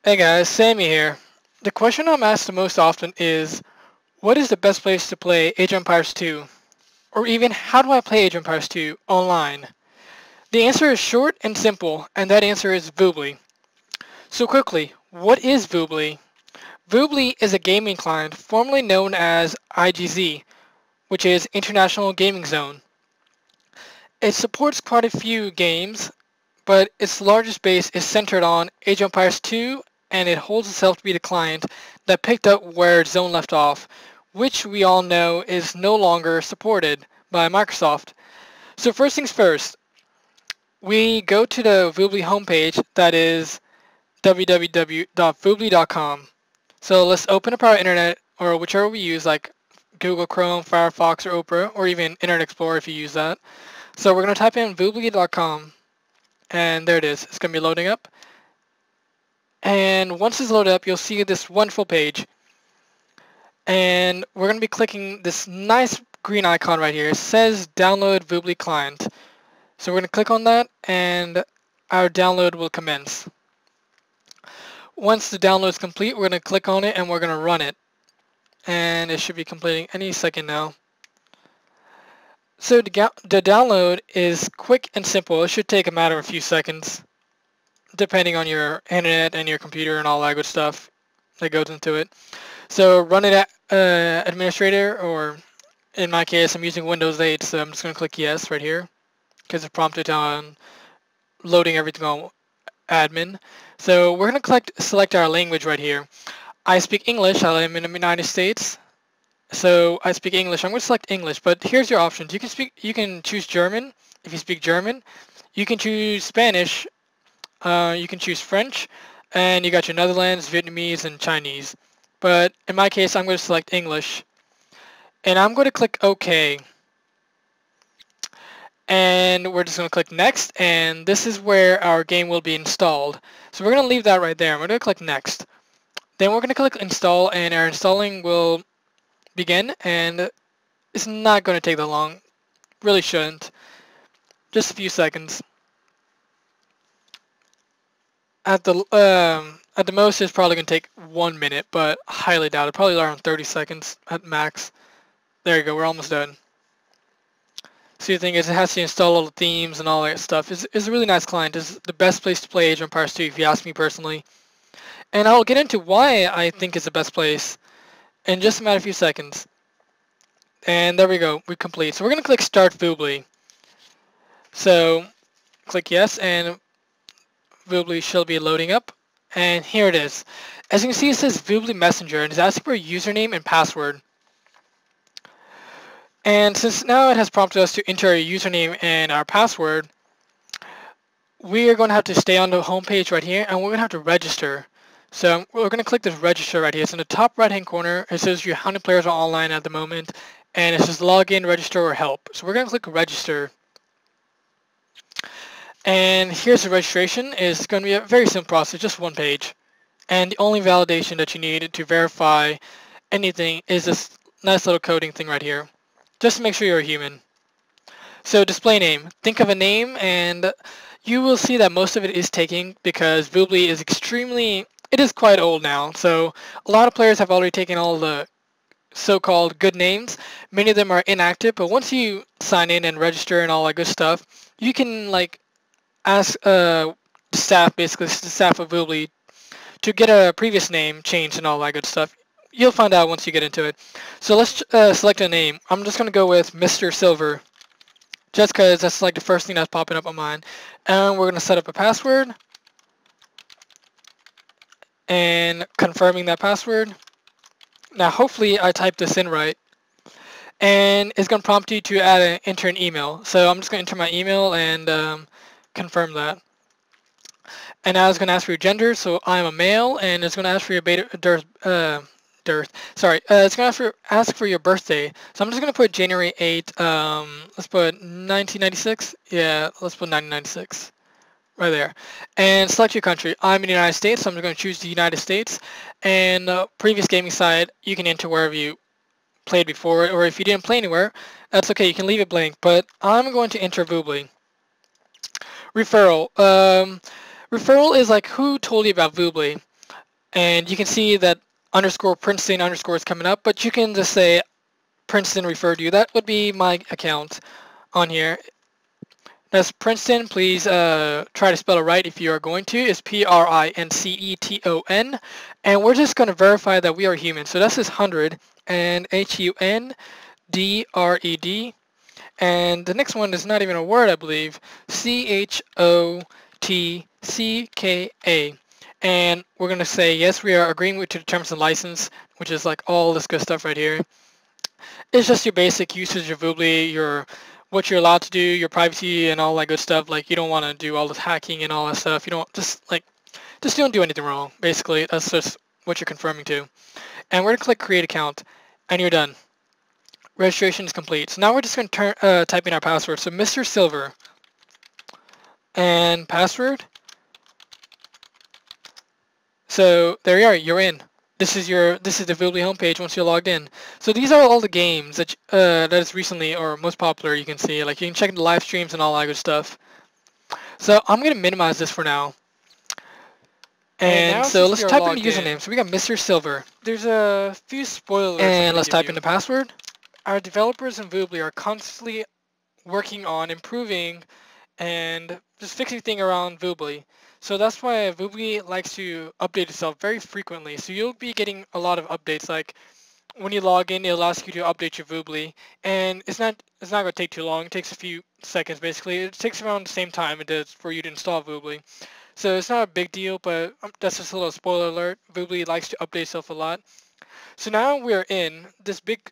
Hey guys, Sammy here. The question I'm asked the most often is, what is the best place to play Age of Empires 2? Or even, how do I play Age of Empires 2 online? The answer is short and simple, and that answer is Voobly. So quickly, what is Voobly? Voobly is a gaming client formerly known as IGZ, which is International Gaming Zone. It supports quite a few games, but its largest base is centered on Age of Empires 2, and it holds itself to be the client that picked up where Zone left off, which we all know is no longer supported by Microsoft. So first things first, we go to the Voobly homepage, that is www.voobly.com. So let's open up our internet, or whichever we use, like Google Chrome, Firefox, or Opera, or even Internet Explorer if you use that. So we're going to type in voobly.com, and there it is. It's going to be loading up. And once it's loaded up, you'll see this wonderful page. And we're going to be clicking this nice green icon right here. It says download Voobly client. So we're going to click on that, and our download will commence. Once the download is complete, we're going to click on it and we're going to run it. And it should be completing any second now. So the download is quick and simple. It should take a matter of a few seconds, depending on your internet and your computer and all that good stuff that goes into it. So run it at administrator, or in my case, I'm using Windows 8, so I'm just going to click yes right here, because it's prompted on loading everything on admin. So we're going to select our language right here. I speak English. I live in the United States, so I speak English. I'm going to select English, but here's your options. You can choose German if you speak German. You can choose Spanish. You can choose French, and you got your Netherlands, Vietnamese, and Chinese. But in my case, I'm going to select English, and I'm going to click OK. And we're just going to click Next, and this is where our game will be installed. So we're going to leave that right there. We're going to click Next. Then we're going to click Install, and our installing will begin, and it's not going to take that long. Really shouldn't. Just a few seconds. At the most, it's probably going to take 1 minute, but highly doubt it. Probably around 30 seconds at max. There you go. We're almost done. See, the thing is, it has to install all the themes and all that stuff. It's a really nice client. It's the best place to play Age of Empires 2, if you ask me personally. And I'll get into why I think it's the best place in just a matter of few seconds. And there we go. We complete. So we're going to click Start Voobly. So click yes, and Voobly shall be loading up. And here it is. As you can see, it says Voobly Messenger, and it's asking for a username and password. And since now it has prompted us to enter our username and our password, we are going to have to stay on the home page right here, and we're going to have to register. So we're going to click this register right here. It's in the top right hand corner. It says how many players are online at the moment, and it says login, register, or help. So we're going to click register. And here's the registration. It's going to be a very simple process, just one page. And the only validation that you need to verify anything is this nice little coding thing right here, just to make sure you're a human. So display name. Think of a name, and you will see that most of it is taken because Voobly is it is quite old now. So a lot of players have already taken all the so-called good names. Many of them are inactive, but once you sign in and register and all that good stuff, you can ask the staff, basically the staff of Voobly, to get a previous name changed and all that good stuff. You'll find out once you get into it. So let's select a name. I'm just going to go with Mr. Silver, just because that's like the first thing that's popping up on mine. And we're going to set up a password, and confirming that password. Now hopefully I typed this in right, and it's going to prompt you to enter an email. So I'm just going to enter my email and confirm that. And now it's going to ask for your gender, so I'm a male, and it's going to ask for your it's going to ask for your birthday. So I'm just going to put January 8, let's put 1996. Yeah, let's put 1996. Right there. And select your country. I'm in the United States, so I'm going to choose the United States. And previous gaming site, you can enter wherever you played before, or if you didn't play anywhere, that's okay, you can leave it blank. But I'm going to enter Voobly. Referral. Referral is like who told you about Voobly. And you can see that underscore Princeton underscore is coming up, but you can just say Princeton referred you. That would be my account on here. That's Princeton. Please try to spell it right if you are going to. It's Princeton. And we're just going to verify that we are human. So that's this 100 and HUNDRED. And the next one is not even a word, I believe. CHOTCKA. And we're going to say, yes, we are agreeing to the terms and license, which is like all this good stuff right here. It's just your basic usage of Voobly, what you're allowed to do, your privacy and all that good stuff. Like you don't want to do all this hacking and all that stuff. You don't just don't do anything wrong. Basically, that's just what you're confirming to. And we're gonna click create account, and you're done. Registration is complete. So now we're just gonna type in our password. So Mr. Silver and password. So there you are. You're in. This is the Voobly homepage once you're logged in. So these are all the games that that is recently or most popular. You can see, like you can check the live streams and all that good stuff. So I'm gonna minimize this for now. And so let's type in the username. So we got Mr. Silver. There's a few spoilers. And let's type in the password. Our developers in Voobly are constantly working on improving and just fixing things around Voobly. So that's why Voobly likes to update itself very frequently. So you'll be getting a lot of updates. Like when you log in, it'll ask you to update your Voobly, and it's not going to take too long. It takes a few seconds basically. It takes around the same time it does for you to install Voobly. So it's not a big deal, but that's just a little spoiler alert. Voobly likes to update itself a lot. So now we're in this big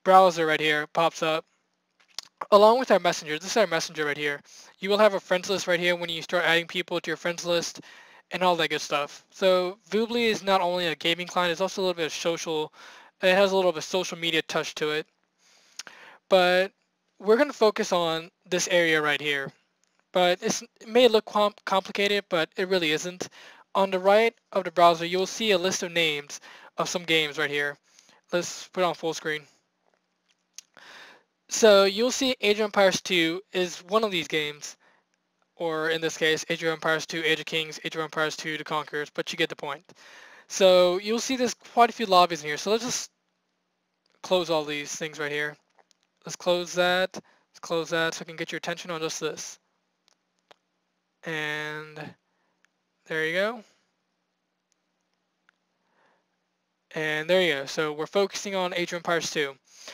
browser right here pops up along with our messenger. This is our messenger right here. You will have a friends list right here when you start adding people to your friends list and all that good stuff. So Voobly is not only a gaming client, it's also a little bit of social. It has a little bit of social media touch to it. But we're going to focus on this area right here. But it may look complicated, but it really isn't. On the right of the browser, you'll see a list of names of some games right here. Let's put it on full screen. So you'll see Age of Empires 2 is one of these games, or in this case, Age of Empires 2, Age of Kings, Age of Empires 2, The Conquerors, but you get the point. So you'll see there's quite a few lobbies in here. So let's just close all these things right here. Let's close that. Let's close that so I can get your attention on just this. And there you go. And there you go. So we're focusing on Age of Empires 2.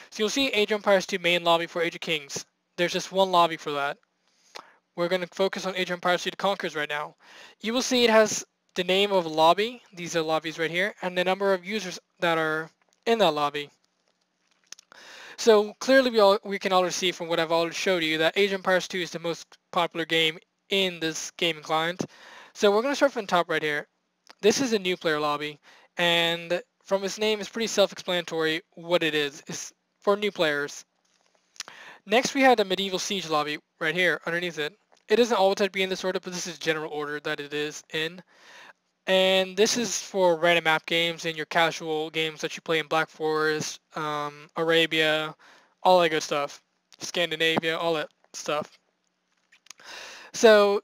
So you'll see Age of Empires 2 main lobby for Age of Kings. There's just one lobby for that. We're going to focus on Age of Empires 2 The Conquerors right now. You will see it has the name of a lobby. These are lobbies right here. And the number of users that are in that lobby. So clearly we can already see from what I've already showed you that Age of Empires 2 is the most popular game in this gaming client. So we're going to start from the top right here. This is a new player lobby. And from its name, it's pretty self-explanatory what it is. It's for new players. Next, we had the Medieval Siege lobby right here underneath it. It doesn't always have to be in this order, but this is general order that it is in. And this is for random map games and your casual games that you play in Black Forest, Arabia, all that good stuff. Scandinavia, all that stuff. So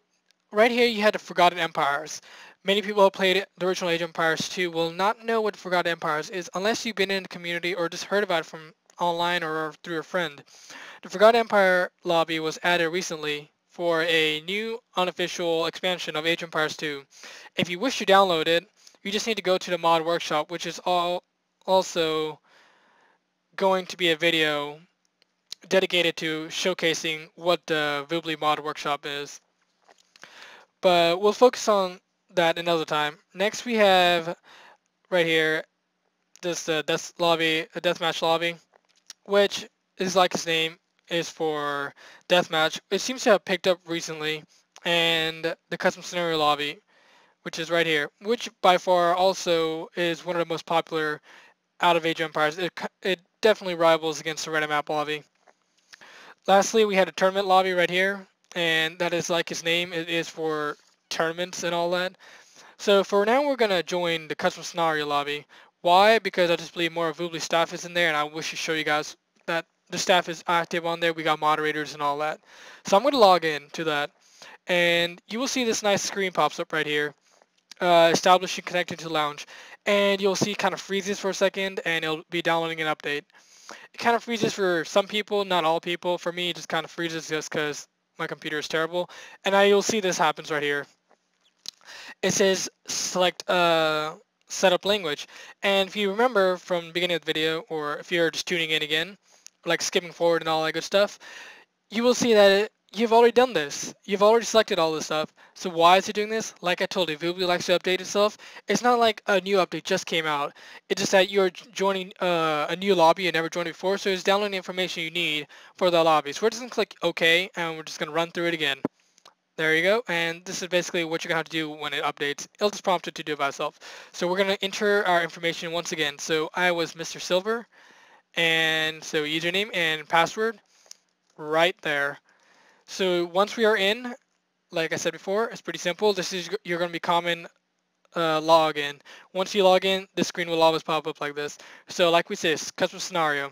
right here you had the Forgotten Empires. Many people who played the original Age of Empires 2 will not know what Forgotten Empires is unless you've been in the community or just heard about it from online or through a friend. The Forgotten Empire lobby was added recently for a new unofficial expansion of Age of Empires 2. If you wish to download it, you just need to go to the mod workshop, which is also going to be a video dedicated to showcasing what the Voobly mod workshop is. But we'll focus on that another time. Next we have right here this deathmatch lobby, which is like its name, is for deathmatch. It seems to have picked up recently, and the custom scenario lobby, which is right here, which by far also is one of the most popular out of Age of Empires. It definitely rivals against the random map lobby. Lastly, we had a tournament lobby right here, and that is like its name. It is for tournaments and all that. So for now, we're going to join the custom scenario lobby. Why? Because I just believe more of Voobly staff is in there, and I wish to show you guys that the staff is active on there. We got moderators and all that. So I'm going to log in to that, and you will see this nice screen pops up right here. establishing connected to lounge, and you'll see kind of freezes for a second, and it'll be downloading an update. It kind of freezes for some people, not all people. For me, it just kind of freezes just because my computer is terrible. And now you'll see this happens right here. It says select setup language. And if you remember from the beginning of the video, or if you're just tuning in again, like skipping forward and all that good stuff, you will see that you've already done this. You've already selected all this stuff. So why is it doing this? Like I told you, Voobly likes to update itself. It's not like a new update just came out. It's just that you're joining a new lobby you never joined before, so it's downloading the information you need for the lobby. So we're just going to click OK, and we're just going to run through it again. There you go, and this is basically what you're going to have to do when it updates. It'll just prompt it to do it by itself. So we're going to enter our information once again. So I was Mr. Silver, and so username and password right there. So once we are in, like I said before, it's pretty simple. This is you're going to be common login. Once you log in, this screen will always pop up like this. So like we said, customer scenario.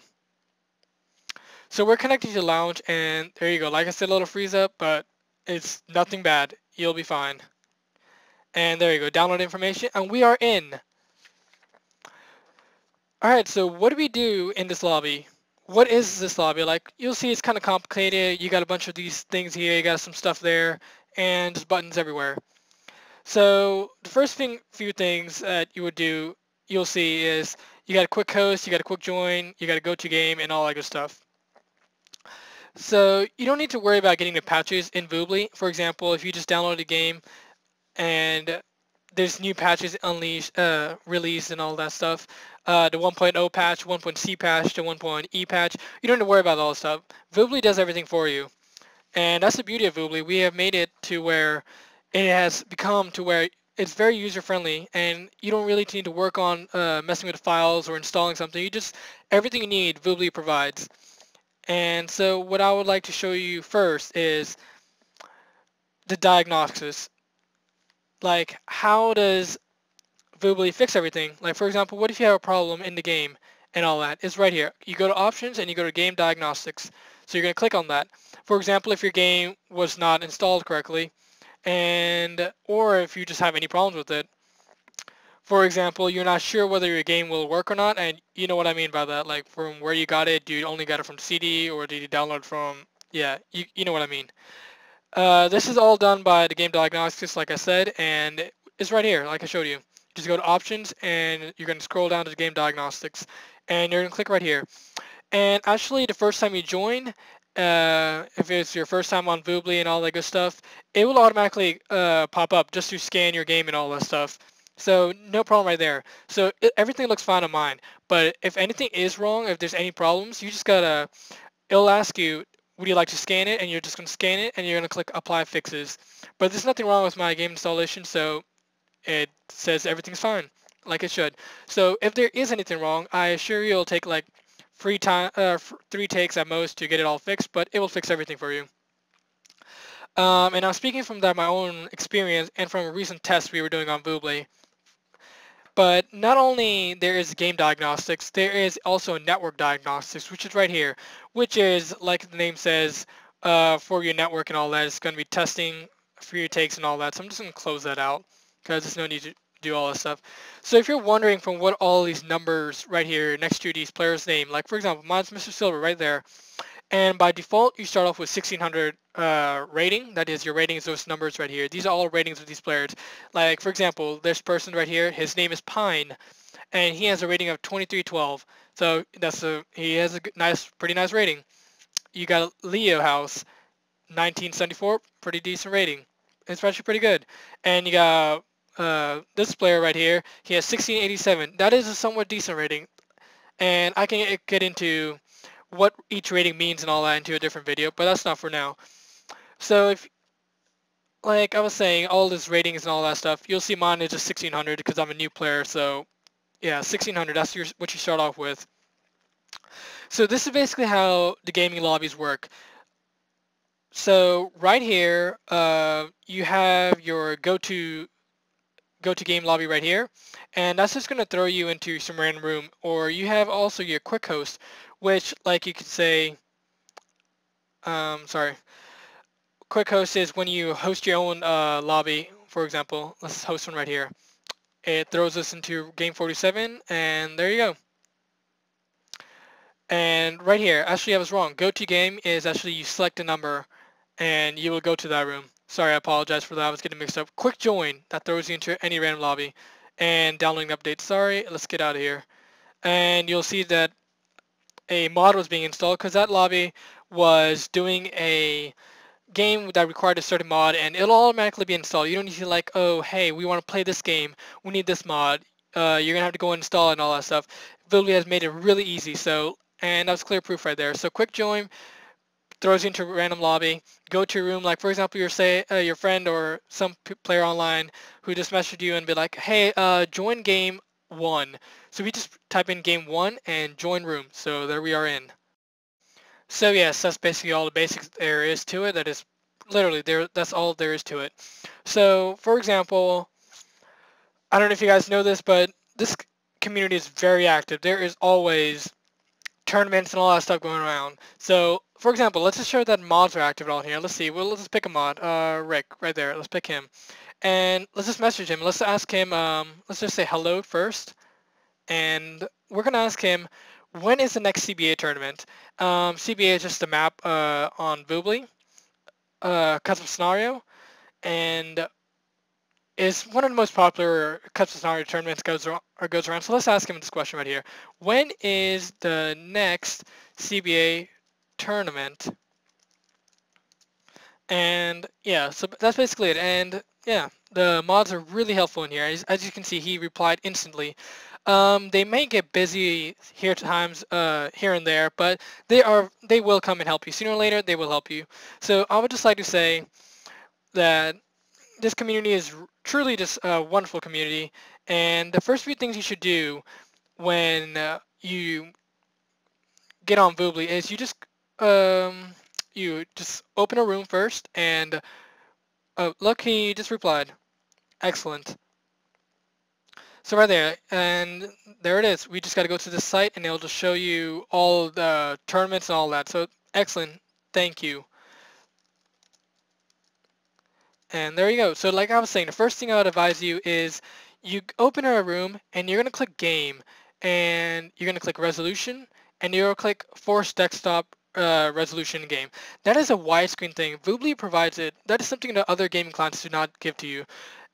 So we're connected to Lounge, and there you go. Like I said, a little freeze up, but it's nothing bad. You'll be fine. And there you go. Download information, and we are in. All right. So what do we do in this lobby? What is this lobby? Like, you'll see it's kind of complicated. You got a bunch of these things here, you got some stuff there, and just buttons everywhere. So the first few things that you would do, you'll see is you got a quick host, you got a quick join, you got a go to game, and all that good stuff. So you don't need to worry about getting the patches in Voobly. For example, if you just download a game and there's new patches unleashed, released and all that stuff. The 1.0 patch, 1.c patch, the 1.e patch. You don't have to worry about all this stuff. Voobly does everything for you. And that's the beauty of Voobly. We have made it to where it has become to where it's very user-friendly, and you don't really need to work on messing with the files or installing something. Everything you need, Voobly provides. And so what I would like to show you first is the diagnostics. Like, how does Voobly fix everything? Like, for example, what if you have a problem in the game and all that? It's right here. You go to options and you go to game diagnostics. So you're going to click on that. For example, if your game was not installed correctly, or if you just have any problems with it. For example, you're not sure whether your game will work or not, and you know what I mean by that. Like, from where you got it, do you only got it from CD, or did you download from, yeah, you know what I mean. This is all done by the game diagnostics, like I said, and it's right here, like I showed you. Just go to options, and you're going to scroll down to the game diagnostics, and you're going to click right here. And actually, the first time you join, if it's your first time on Voobly and all that good stuff, it will automatically pop up just to scan your game and all that stuff. So no problem right there. So everything looks fine on mine. But if anything is wrong, if there's any problems, you just gotta, it'll ask you, would you like to scan it? And you're just gonna scan it, and you're gonna click apply fixes. But there's nothing wrong with my game installation, so it says everything's fine, like it should. So if there is anything wrong, I assure you it'll take like 3 takes at most to get it all fixed, but it will fix everything for you. And I'm speaking from my own experience and from a recent test we were doing on Voobly. But not only there is game diagnostics, there is also network diagnostics, which is right here, which is, like the name says, for your network and all that. It's going to be testing for your takes and all that. So I'm just going to close that out because there's no need to do all this stuff. So if you're wondering from what all these numbers right here next to these players' name, like for example, mine's Mr. Silver right there. And by default, you start off with 1600 rating. That is, your rating is those numbers right here. These are all ratings of these players. Like, for example, this person right here, his name is Pine, and he has a rating of 2312. So he has a pretty nice rating. You got Leo House, 1974, pretty decent rating. It's actually pretty good. And you got this player right here, he has 1687. That is a somewhat decent rating. And I can get into what each rating means and all that into a different video, but that's not for now. So if, like I was saying, all this ratings and all that stuff, you'll see mine is just 1600 because I'm a new player. So yeah, 1600, that's what you start off with. So this is basically how the gaming lobbies work. So right here, you have your go-to game lobby right here, and that's just going to throw you into some random room. Or you have also your quick host, which, like you could say, quick host is when you host your own lobby for example, let's host one right here. It throws us into game 47, and there you go. And right here, actually I was wrong. Go to game is actually you select a number and you will go to that room. Sorry, I apologize for that. I was getting mixed up. Quick join, that throws you into any random lobby. And downloading updates. Sorry, let's get out of here. And you'll see that a mod was being installed because that lobby was doing a game that required a certain mod, and it'll automatically be installed. You don't need to like, oh, hey, we want to play this game. We need this mod. You're gonna have to go install it and all that stuff. Voobly has made it really easy. So, and that's clear proof right there. So quick join throws you into a random lobby. Go to a room, like for example, your friend or some player online who just messaged you and be like, hey, join game 1. So we just type in game 1 and join room. So there we are in. So yes, that's basically all the basics there is to it. That is literally there. That's all there is to it. So for example, I don't know if you guys know this, but this community is very active. There is always tournaments and all that stuff going around. So for example, let's just show that mods are active on here. Let's see. Well, let's just pick a mod. Rick, right there. Let's pick him, and let's just message him. Let's ask him. Let's just say hello first, and we're gonna ask him, when is the next CBA tournament? CBA is just a map on Voobly, custom scenario, and is one of the most popular custom scenario tournaments goes around. So let's ask him this question right here: when is the next CBA tournament? And yeah, so that's basically it. And yeah, the mods are really helpful in here. As you can see, he replied instantly. They may get busy here and there, but they will come and help you. Sooner or later, they will help you. So I would just like to say that this community is truly just a wonderful community. And the first few things you should do when you get on Voobly is you just open a room first, and oh, look, he just replied. Excellent. So right there, and there it is. We just got to go to this site, and it'll just show you all the tournaments and all that. So excellent. Thank you. And there you go. So like I was saying, the first thing I would advise you is you open a room, and you're going to click game, and you're going to click resolution, and you're going to click force desktop resolution game. That is a widescreen thing. Voobly provides it. That is something that other gaming clients do not give to you.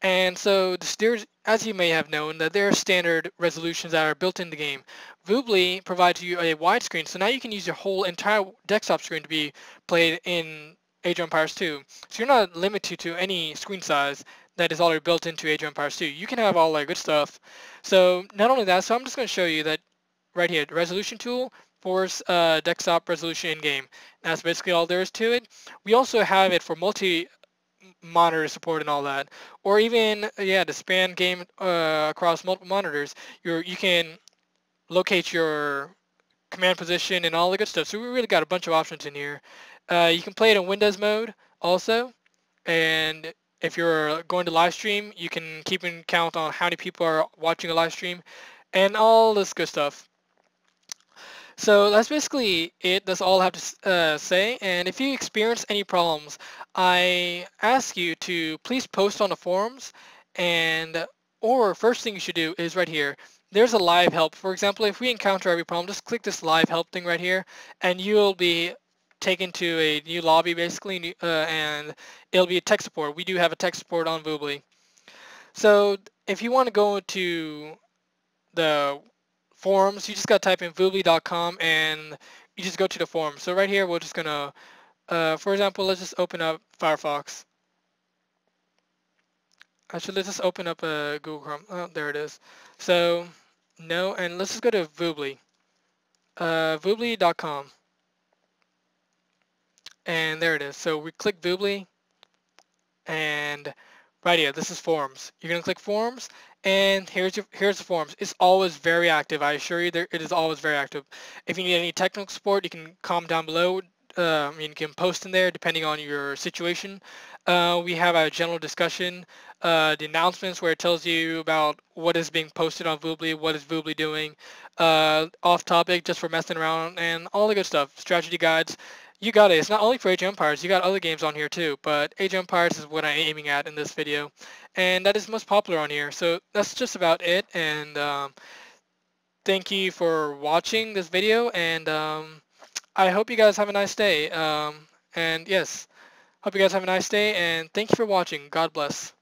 And so there's, as you may have known, that there are standard resolutions that are built in the game. Voobly provides you a widescreen, so now you can use your whole entire desktop screen to be played in Age of Empires 2. So you're not limited to any screen size that is already built into Age of Empires 2. You can have all that good stuff. So not only that, so I'm just going to show you that right here, the resolution tool, force desktop resolution in-game. That's basically all there is to it. We also have it for multi-monitor support and all that, or even to span game across multiple monitors. You can locate your command position and all the good stuff. So we really got a bunch of options in here. You can play it in Windows mode also, and if you're going to live stream, you can keep in count on how many people are watching a live stream and all this good stuff. So that's basically it. That's all I have to say. And if you experience any problems, I ask you to please post on the forums, or first thing you should do is right here. There's a live help. For example, if we encounter every problem, just click this live help thing right here, and you'll be taken to a new lobby basically, and it'll be a tech support. We do have a tech support on Voobly. So if you want to go to the forums, you just got to type in voobly.com and you just go to the forum. So right here, we're just going to, for example, let's just open up Firefox. Actually, let's just open up Google Chrome. Oh, there it is. So, no, and let's just go to Voobly. Voobly.com. And there it is. So we click Voobly, and right here, this is forums. You're gonna click forums, and here's the forums. It's always very active. I assure you, it is always very active. If you need any technical support, you can comment down below. You can post in there depending on your situation. We have a general discussion, the announcements where it tells you about what is being posted on Voobly, what is Voobly doing, off topic just for messing around, and all the good stuff. Strategy guides. You got it. It's not only for Age of Empires. You got other games on here too, but Age of Empires is what I'm aiming at in this video, and that is most popular on here. So that's just about it. And thank you for watching this video, and I hope you guys have a nice day. And yes, hope you guys have a nice day, and thank you for watching. God bless.